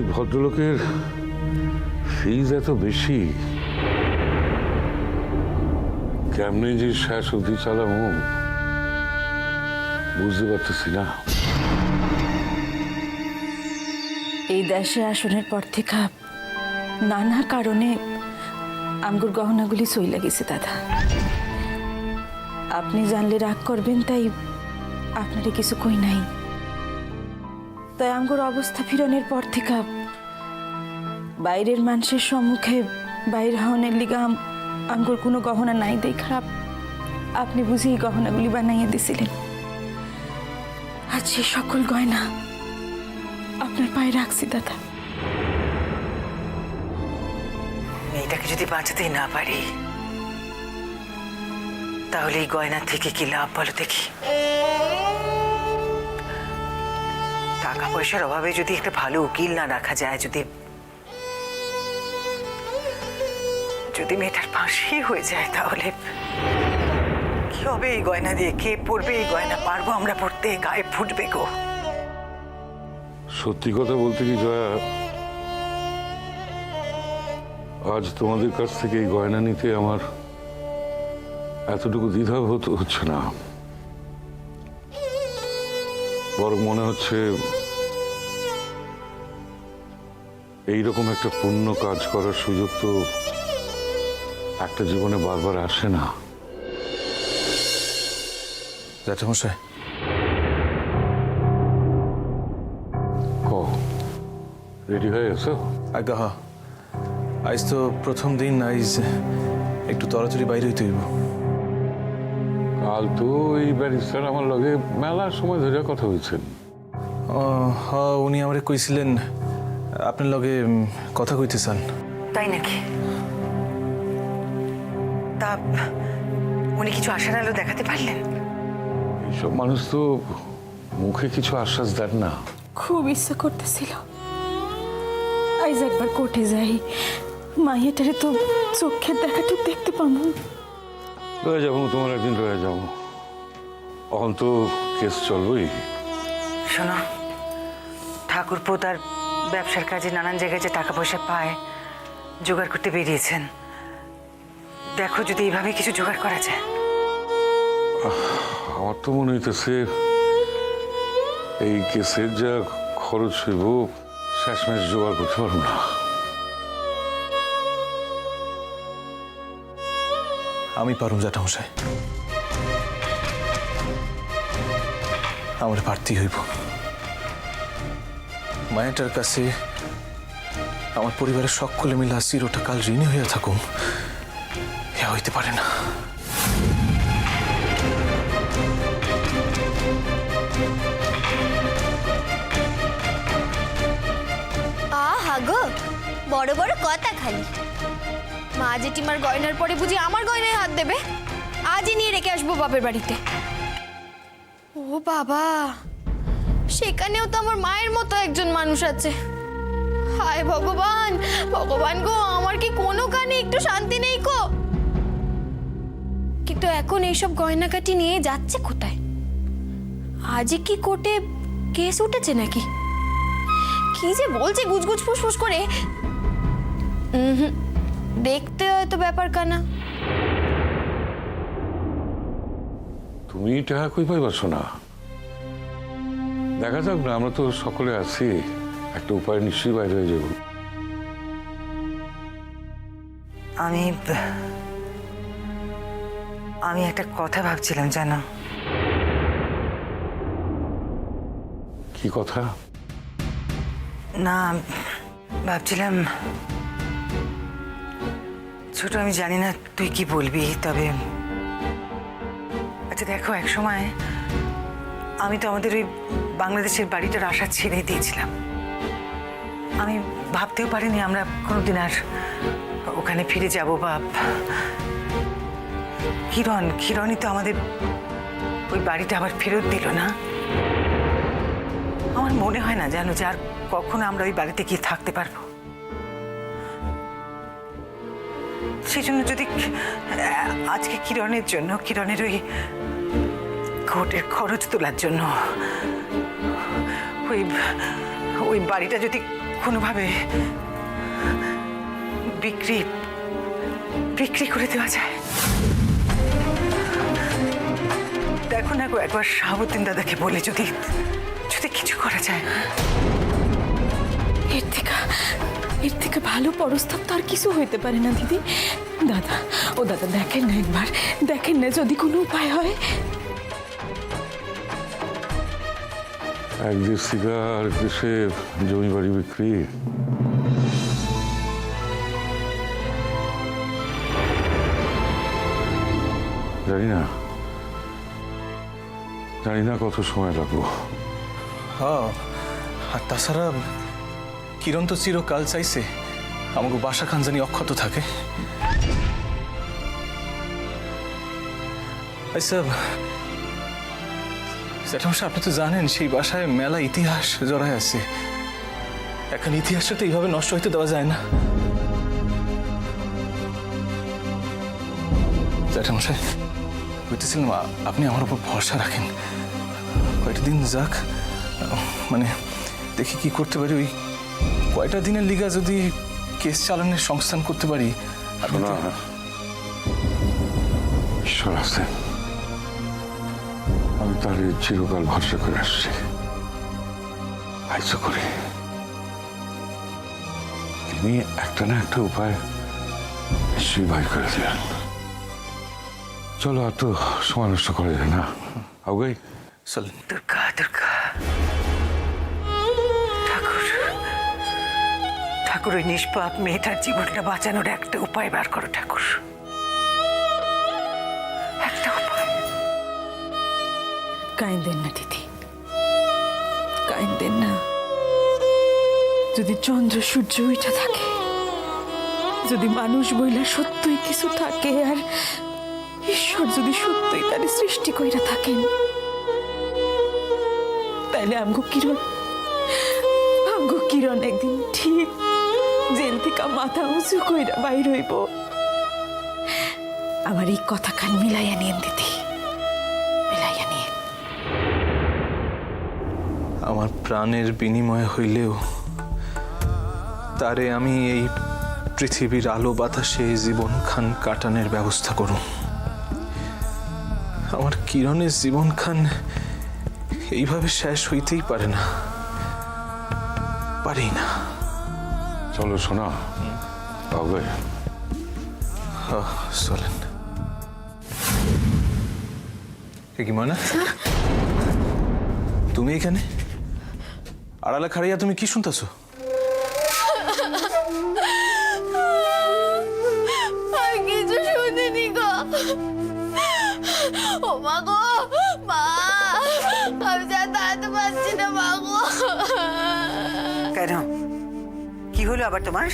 এই ভদ্রলোকের ফিজ এত বেশি, কেমনে যে শেষ অবধি চালামো বুঝতে পারতেছি না। এই দেশে আসনের পর থেকে নানা কারণে আমগুর গহনাগুলি সইলা গেছে দাদা। আপনি জানলে রাগ করবেন, তাই আপনারে কিছু কই নাই। তাই আমগুর অবস্থা ফিরনের পর থেকে বাইরের মানুষের সম্মুখে বাইর হওয়ার লিগা আমগুর কোনো গহনা নাই দেই খারাপ। আপনি বুঝি এই গহনাগুলি বানাইয়া দিছিলেন। আজ সে সকল গয়না আপনার পায়ে রাখছি দাদা। মেয়েটাকে যদি বাঁচাতেই না পারি তাহলে এই গয়না থেকে কি লাভ বলো দেখি। টাকা পয়সার অভাবে যদি একটা ভালো উকিল না রাখা যায়, যদি মেয়েটার ফাঁসি হয়ে যায়, তাহলে কি হবে এই গয়না দিয়ে? কে পড়বে এই গয়না? পারবো আমরা পড়তে? গায়ে ফুটবে গো। সত্যি কথা বলতে কি জয়া, আজ তোমাদের কাছ থেকে এই গয়না নিতে আমার এতটুকু দ্বিধাবোধ হচ্ছে না। বরং মনে হচ্ছে এইরকম একটা পুণ্য কাজ করার সুযোগ তো একটা জীবনে বারবার আসে না। জ্যাঠামশাই, রেডি হয়ে গেছো? আজ্ঞা হা, আজ তো প্রথম দিন, আজ একটু তাড়াতাড়ি বাইরে হইতে হইব। কাল তো এই ব্যারিস্টার আমার লগে মেলার সময় ধরে কথা হয়েছেন। হ্যাঁ, উনি আমারে কইছিলেন আপনার লগে কথা কইতে চান। তাই নাকি? তা উনি কিছু আশার আলো দেখাতে পারলেন? এইসব মানুষ তো মুখে কিছু আশ্বাস দেন না। খুব ইচ্ছা করতেছিল আজ একবার কোর্টে যাই, মাইয়াটারে তো চোখের দেখাটুক দেখতে পাবো। রয়ে যাবো, তোমার একদিন রয়ে যাবো। এখন তো কেস চলবেই। শোনো, ঠাকুরপো তার ব্যবসার কাজে নানান জায়গায় যে টাকা পয়সা পায় জোগাড় করতে বেরিয়েছেন। দেখো যদি এইভাবে কিছু জোগাড় করা যায়। আমার তো মনে হইতেছে এই কেসের যা খরচ হইব শেষমেশ জোগাড় করতে পারবো না। আমি পারুম জ্যাঠামশাই, আমার পারতেই হইব। মায়াটার কাছে আমার পরিবারের সকলে মিলে চিরটা কাল ঋণী হইয়া থাকুম, এ হইতে পারে না। আহা গো, বড় বড় কথা খালি। মা জেঠিমার গয়নার পরে বুঝি আমার গয়নায় হাত দেবে? আজই নিয়ে রেখে আসবো বাপের বাড়িতে। ও বাবা, সেখানেও তো আমার মায়ের মতো একজন মানুষ আছে। হায় ভগবান, ভগবান গো, আমার কি কোনো কানে একটু শান্তি নেই গো। কিন্তু এখন এইসব গয়নাকাটি নিয়ে যাচ্ছে কোথায়? আজই কি কোর্টে কেস উঠেছে নাকি? কি যে বলছে গুজগুজ ফুসফুস করে। দেখতে হয়তো ব্যাপার কানা। তুমি টাকা কই পাইবা শোনা? দেখা যাক না, আমরা তো সকলে আছি, একটা উপায় নিশ্চয়ই বাইরে হয়ে যাব। আমি একটা কথা ভাবছিলাম জানো। কি কথা? না, ভাবছিলাম ছোট, আমি জানি না তুই কি বলবি, তবে আচ্ছা দেখো, এক সময় আমি তো আমাদের ওই বাংলাদেশের বাড়িটার আশা ছেড়ে দিয়েছিলাম। আমি ভাবতেও পারিনি আমরা কোনোদিন আর ওখানে ফিরে যাব। বা কিরণই তো আমাদের ওই বাড়িটা আবার ফেরত দিল না। আমার মনে হয় না জানো যে আর কখনো আমরা ওই বাড়িতে গিয়ে থাকতে পারবো। সেই জন্য যদি আজকে কিরণের ওই কোর্টের খরচ তোলার জন্য ওই বাড়িটা যদি কোনোভাবে বিক্রি বিক্রি করে দেওয়া যায়? দেখো না গো, একবার শাহাবুদ্দিন দাদাকে বলে যদি যদি কিছু করা যায়। এর থেকে ভালো পরস্তাব তো আর কিছু হইতে পারে না দিদি। দাদা, ও দাদা, দেখেন না একবার, দেখেন না যদি কোনো উপায় হয়। এক দেশ থেকে আর দেশে জমি বাড়ি বিক্রি, জানি না কত সময় লাগবো। হ্যাঁ, আর তাছাড়া কিরণ তো চিরকাল চাইছে আমাকে বাসা খান জানি অক্ষত থাকে। আচ্ছা জ্যাঠামশাই, আপনি তো জানেন সেই বাসায় মেলা ইতিহাস জড়ায় আছে। এখন ইতিহাসটা তো এইভাবে নষ্ট হইতে দেওয়া যায় না। জ্যাঠামশাই, বলতেছিলাম আপনি আমার উপর ভরসা রাখেন, কয়টা দিন যাক, মানে দেখি কি করতে পারি। ওই কয়টা দিনের লিগা যদি কেস চালানোর সংস্থান করতে পারি। শোনা, ঈশ্বর আছে, আমি তার চিরকাল ভরসা করে আসছি, আইসো করি। তিনি একটা না একটা উপায় নিশ্চয়ই বাইর করে দেন। চলো, আর তো সময় নষ্ট করা যায় না, আগে চলেন। দুর্গা দুর্গা, ঠাকুর ঠাকুর, ওই নিষ্পাপ মেয়েটার জীবনটা বাঁচানোর একটা উপায় বার করো ঠাকুর, একটা উপায়। কাইন্দেন না দিদি, কাইন্দেন না। যদি চন্দ্র সূর্য উঠা থাকে, যদি মানুষ বইলা সত্যই কিছু থাকে, আর ঈশ্বর যদি সত্যই তার সৃষ্টি কইরা থাকেন, তাইলে আমগো কিরণ একদিন ঠিক জেল থেকে মাথা উঁচু কইরা বাইর হইব। আমার এই কথা খান মিলাইয়া নিয়েন দিদি, মিলাইয়া নিয়েন। আমার প্রাণের বিনিময় হইলেও তারে আমি এই পৃথিবীর আলো বাতাসে জীবন খান কাটানোর ব্যবস্থা করুন। আমার কিরণের জীবন খান এইভাবে শেষ হইতেই পারে না, পারি না। চলো শোনা, আগে চলেন। কি মনে, তুমি এখানে আড়ালে খাড়িয়া তুমি কি শুনতেছো? কিছু শুনিনি গো। ও মা গো, মা, আমি যা দাঁড়াতে পারছি না মা গো। কেন, কি হলো আবার তোমার?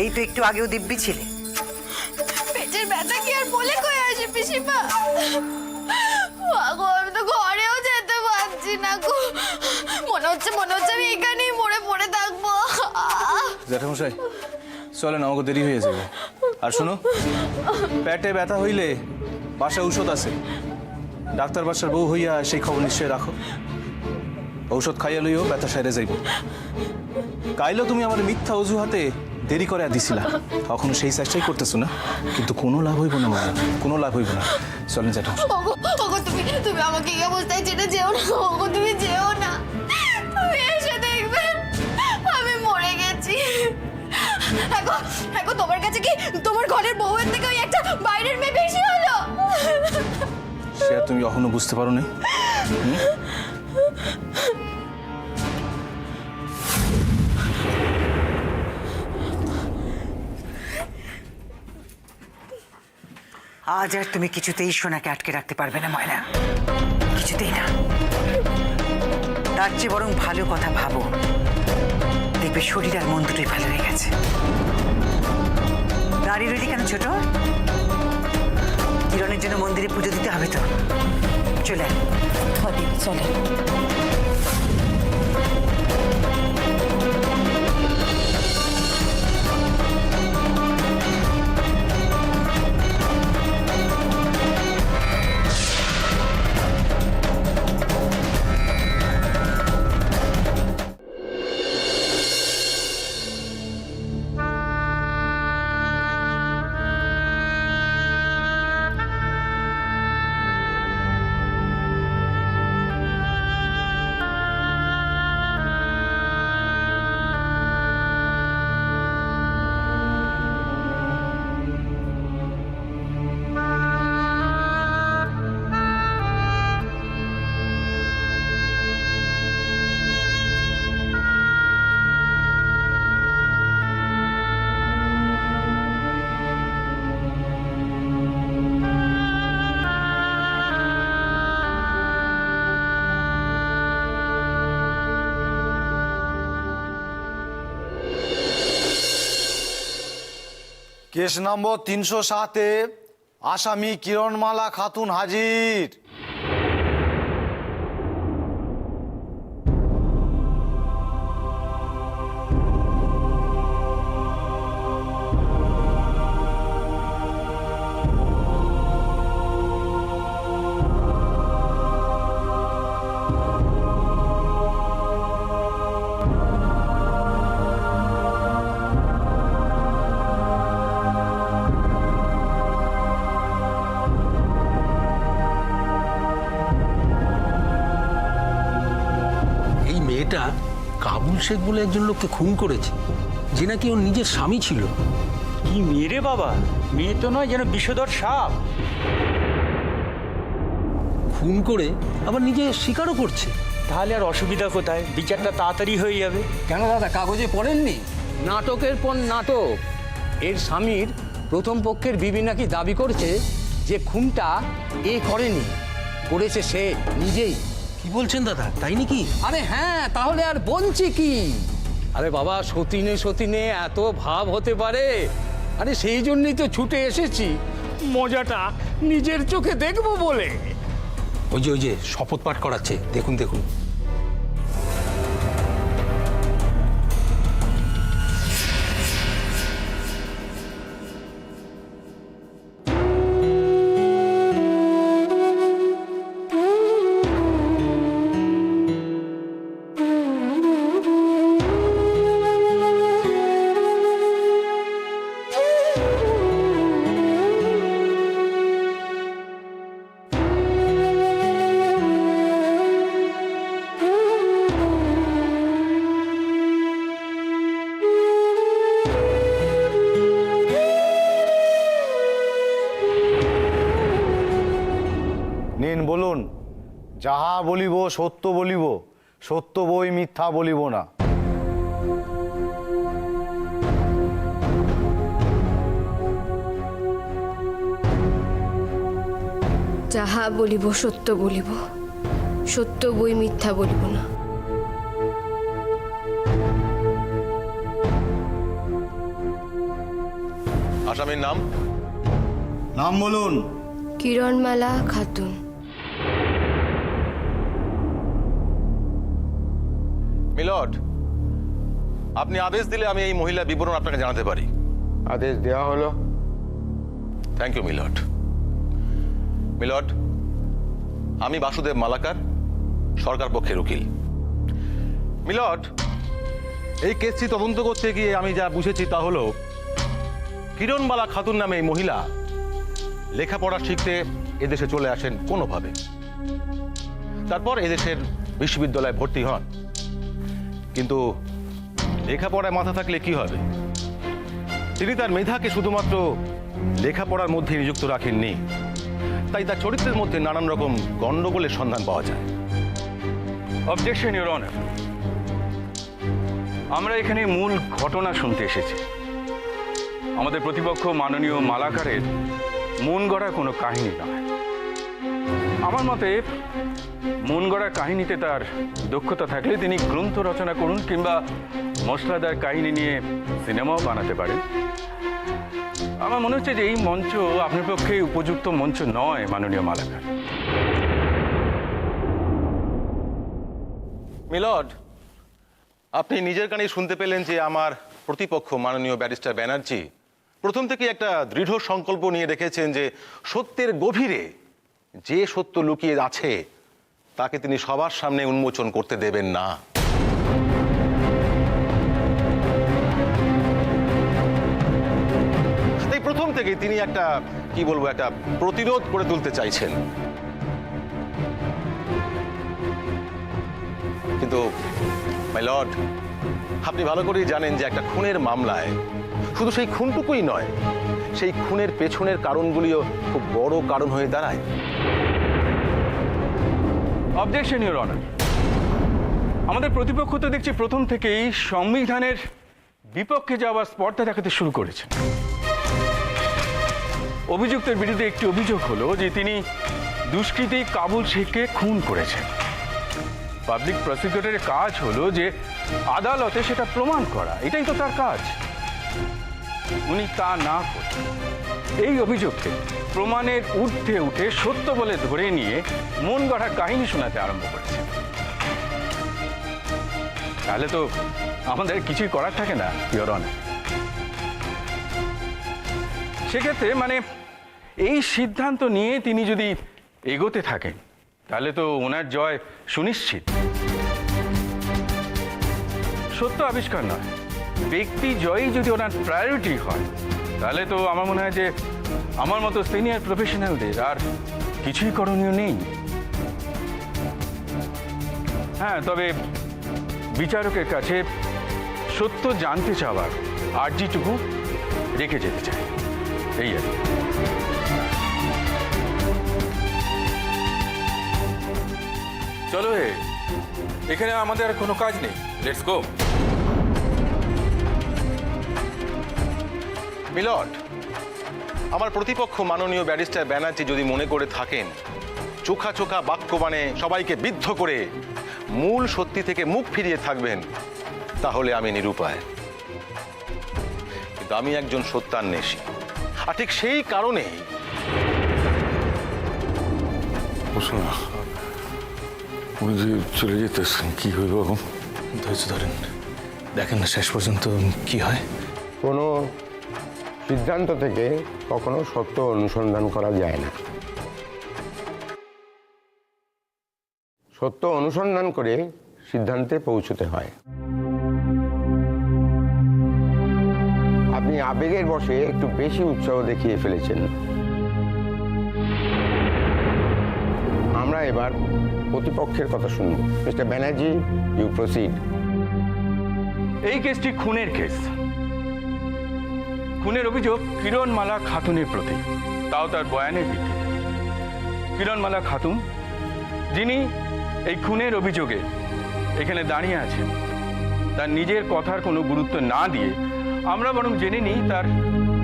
এই তো একটু আগেও দিব্যি ছিলে। পেটের ব্যথা কি আর বলে কয়ে আসে পিসিমা? মা গো, আমি তো ঘরেও যেতে পারছি না গো। মনে হচ্ছে আমি এখানেই মরে পড়ে থাকবো। জ্যাঠামশাই, চলেন, আমাকে দেরি হয়ে যাবে। আর শোনো, পেটে ব্যথা হইলে বাসায় ঔষধ আছে, ডাক্তার বাসার বউ হইয়া সেই খবর নিশ্চয় রাখো। ঔষধ খাইয়া লইও, ব্যথা সেরে যাইব। কাইলেও তুমি আমার মিথ্যা অজুহাতে দেরি করে দিছিলা, এখনো সেই চেষ্টাই করতেছো না, কিন্তু কোনো লাভ হইব না, কোনো লাভ হইব না। চলেন জ্যাঠামশাই। ওগো, তুমি আমাকে এই অবস্থায় ছেড়ে যেও না। ওগো, তুমি যেও না। তুমি এসে দেখবে আমি মরে গেছি। এখন তোমার কাছে কি তোমার ঘরের বউয়ের থেকে ওই একটা বাইরের মেয়ে বেশি হলো? সে আর তুমি এখনো বুঝতে পারো নাই? আজ আর তুমি কিছুতেই সোনাকে আটকে রাখতে পারবে না ময়না, কিছুতেই না। তার চেয়ে বরং ভালো কথা ভাবো, দেখবে শরীর আর মন দুটোই ভালো হয়ে গেছে। দাঁড়িয়ে রইলি কেন ছোট? কিরণের জন্য মন্দিরে পুজো দিতে হবে তো, চলে চলে। কেস নম্বর 307-এ আসামি কিরণমালা খাতুন হাজির। এই মেয়েটা কাবুল শেখ বলে একজন লোককে খুন করেছে, যে নাকি ওর নিজের স্বামী ছিল। কি মেয়ে বাবা, মেয়ে তো নয়, যেন বিষধর সাপ। খুন করে আবার নিজে স্বীকারও করছে। তাহলে আর অসুবিধা কোথায়? বিচারটা তাড়াতাড়ি হয়ে যাবে। কেন দাদা, কাগজে পড়েননি? নাটকের পর নাটক। এর স্বামীর প্রথম পক্ষের বিবি নাকি দাবি করছে যে খুনটা এ করেনি, করেছে সে নিজেই। কি বলছেন দাদা, তাই নাকি? আরে হ্যাঁ, তাহলে আর বলছি কি? আরে বাবা, সতীনে সতীনে এত ভাব হতে পারে? আরে সেই জন্যই তো ছুটে এসেছি, মজাটা নিজের চোখে দেখবো বলে। ওই যে শপথ পাঠ করাচ্ছে, দেখুন দেখুন। নিন বলুন। যাহা বলিব সত্য বলিব, সত্য বই মিথ্যা বলিব না। যাহা বলিব সত্য বলিব, সত্য বই মিথ্যা বলিব না। আসামির নাম? নাম বলুন। কিরণমালা খাতুন। মিলর্ড, আপনি আদেশ দিলে আমি এই মহিলা বিবরণ আপনাকে জানাতে পারি। আদেশ দেওয়া হলো। Thank you milord. মিলর্ড, আমি বাসুদেব মালাকার, সরকার পক্ষের উকিল। মিলর্ড, এই কেসটি তদন্ত করতে গিয়ে আমি যা বুঝেছি তা হলো কিরণমালা খাতুন নামে এই মহিলা লেখাপড়া শিখতে এদেশে চলে আসেন কোনোভাবে। তারপর এদেশের বিশ্ববিদ্যালয়ে ভর্তি হন। কিন্তু লেখাপড়ায় মাথা থাকলে কি হবে? তিনি তার মেধাকে শুধুমাত্র লেখাপড়ার মধ্যে নিযুক্ত রাখেননি, তাই তার চরিত্রের মধ্যে নানান রকম গণ্ডগোলের সন্ধান পাওয়া যায়। অবজেকশন ইওর অনার, আমরা এখানে মূল ঘটনা শুনতে এসেছি। আমাদের প্রতিপক্ষ মাননীয় মালাকারের মন গড়া কোনো কাহিনী নয়। আমার মতে মন গড়া কাহিনীতে তার দক্ষতা থাকলে তিনি গ্রন্থ রচনা করুন, কিংবা মশলাদার কাহিনী নিয়ে সিনেমাও বানাতে পারেন। আমার মনে হচ্ছে যে এই মঞ্চ আপনার পক্ষে উপযুক্ত মঞ্চ নয় মাননীয় মালাকার। মিলর্ড, আপনি নিজের কানে শুনতে পেলেন যে আমার প্রতিপক্ষ মাননীয় ব্যারিস্টার ব্যানার্জি প্রথম থেকে একটা দৃঢ় সংকল্প নিয়ে রেখেছেন যে সত্যের গভীরে যে সত্য লুকিয়ে আছে তাকে তিনি সবার সামনে উন্মোচন করতে দেবেন না। তাই প্রথম থেকে তিনি একটা একটা প্রতিরোধ করে তুলতে চাইছেন। কিন্তু মাই লর্ড, আপনি ভালো করেই জানেন যে একটা খুনের মামলায় শুধু সেই খুনটুকুই নয়, সেই খুনের পেছনের কারণগুলিও খুব বড় কারণ হয়ে দাঁড়ায়। অবজেকশন ইওর অনার, আমাদের প্রতিপক্ষ তো দেখছি প্রথম থেকেই সংবিধানের বিপক্ষে যাওয়ার স্পর্ধা দেখাতে শুরু করেছেন। অভিযুক্তের বিরুদ্ধে একটি অভিযোগ হলো যে তিনি দুষ্কৃতী কাবুল শেখকে খুন করেছেন। পাবলিক প্রসিকিউটরের কাজ হলো যে আদালতে সেটা প্রমাণ করা, এটাই তো তার কাজ। উনি তা না করে এই অভিযোগকে প্রমাণের ঊর্ধ্বে উঠে সত্য বলে ধরে নিয়ে মন গড়া কাহিনী শোনাতে আরম্ভ করেছে। তাহলে তো আমাদের কিছুই করার থাকে না, ইওর অনার। সেক্ষেত্রে মানে এই সিদ্ধান্ত নিয়ে তিনি যদি এগোতে থাকেন তাহলে তো ওনার জয় সুনিশ্চিত। সত্য আবিষ্কার নয়, ব্যক্তি জয়ই যদি ওনার প্রায়োরিটি হয় তাহলে তো আমার মনে হয় যে আমার মতো সিনিয়র প্রফেশনালদের আর কিছুই করণীয় নেই। হ্যাঁ, তবে বিচারকের কাছে সত্য জানতে চাওয়ার আর্জিটুকু রেখে যেতে চাই, এই আর কি। চলো হে, এখানে আমাদের আর কোনো কাজ নেই, লেটস গো। মিলট, আমার প্রতিপক্ষ মাননীয় ব্যারিস্টার ব্যানার্জি যদি মনে করে থাকেন চোখা চোখা বাক্য মানে সবাইকে বিদ্ধ করে মূল সত্যি থেকে মুখ ফিরিয়ে থাকবেন, তাহলে আমি নিরুপায়। কিন্তু আমি একজন সত্যান্বেষী, আর ঠিক সেই কারণেই শোনা, উনি যে চলে যেতেছেন, কি হইব এখন? ধৈর্য ধরেন, দেখেন না শেষ পর্যন্ত কি হয়। কোনো সিদ্ধান্ত থেকে কখনো সত্য অনুসন্ধান করা যায় না। সত্য অনুসন্ধান করে সিদ্ধান্তে পৌঁছতে হয়। আপনি আবেগের বশে একটু বেশি উৎসাহ দেখিয়ে ফেলেছেন। আমরা এবার প্রতিপক্ষের কথা শুনব। Mister Banerjee, you proceed. এই কেসটি খুনের কেস। খুনের অভিযোগ কিরণমালা খাতুনের প্রতি, তাও তার বয়ানের ভিত্তিতে। কিরণমালা খাতুন, যিনি এই খুনের অভিযোগে এখানে দাঁড়িয়ে আছেন, তার নিজের কথার কোনো গুরুত্ব না দিয়ে আমরা বরং জেনে নিই তার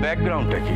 ব্যাকগ্রাউন্ডটা কি।